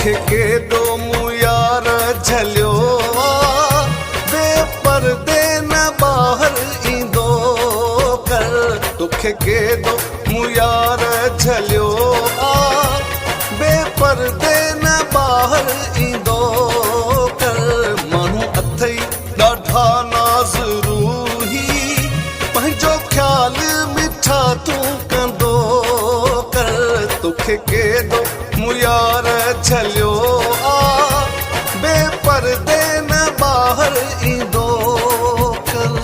तोखे केॾो मूं यार झलियो आ, बेपर्दे न ॿाहिरि ईंदो कर। तोखे केॾो मूं यार झलियो आ, बेपर्दे न ॿाहिरि ईंदो कर। माण्हू अथई ॾाढा नाज़रूही, पंहिंजो ख़्यालु मिठा तूं कंदो कर। तोखे केॾो मूं यार झलियो आ, बेपर्दे न ॿाहिरि ईंदो कर।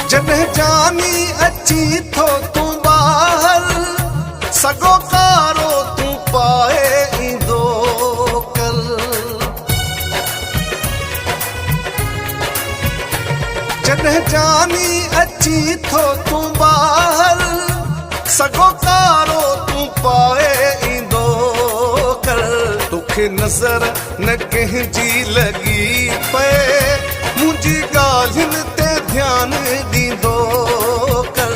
जॾहिं जानी अची थो तूं ॿाहिरि, सॻो कारो तूं पाए ईंदो कर। जॾहिं जानी अची थो तूं ॿाहिरि, सॻो कारो तूं पाए ईंदो कर। तोखे नज़र न कंहिंजी लॻी पए, मुंहिंजी ॻाल्हियुनि ते ध्यानु ॾींदो कर।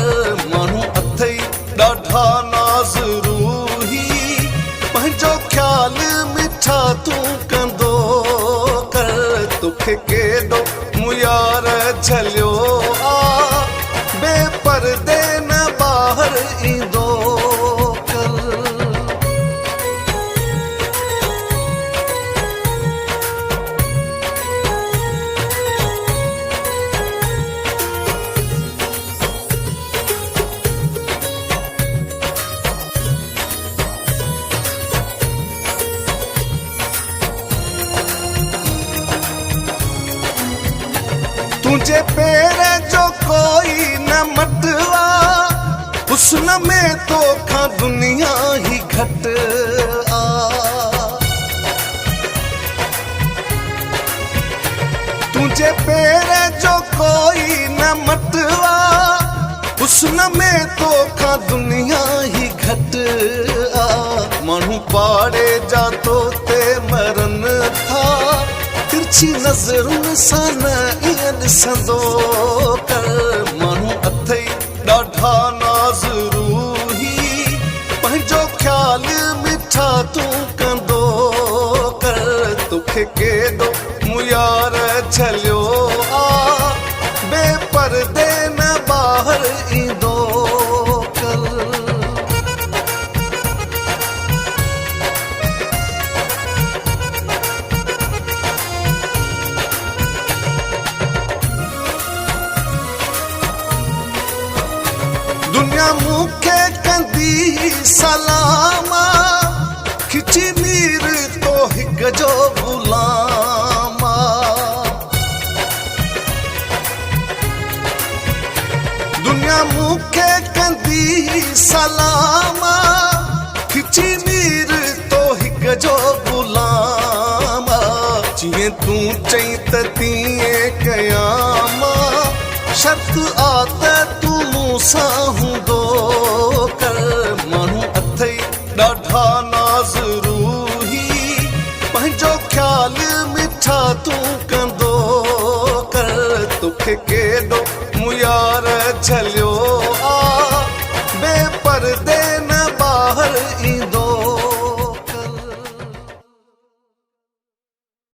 माण्हू अथई ॾाढा नाज़रूही, पंहिंजो ख़्यालु मिठा तूं कंदो कर। तोखे केॾो मूं यार झलियो आ, बेपर्दे न ॿाहिरि ईंदो कर। तुझे पेर जो कोई न मटवा, हुस्न में तो खां दुनिया ही घट आ। तुझे पेर जो कोई न मटवा, हुस्न में तो खां दुनिया ही घट आ। माण्हू पाड़े जातो ते मरन था, तिरछी नज़रुनि सां न ईअं ॾिसंदो कर। माण्हू अथई ॾाढा नाज़रूही, पंहिंजो ख़्यालु मिठा तूं कंदो कर। तोखे केॾो मूं यार झलियो आ, बेपर्दे न ॿाहिरि ईंदो कर। दुनिया मूंखे कंदी सलामा, खिची मीर तो हिक जो गुलामा। दुनिया मूंखे कंदी सलामा, खिची मीर तो हिक जो गुलामा। जीअं तूं चई त तीअं कयां मां, शर्त आ त तूं मूंसां हूंदो कर। माण्हू अथई ॾाढा नाज़रूही, पंहिंजो ख़्यालु मिठा तूं कंदो कर। तोखे केॾो मूं यार झलियो आ, बेपर्दे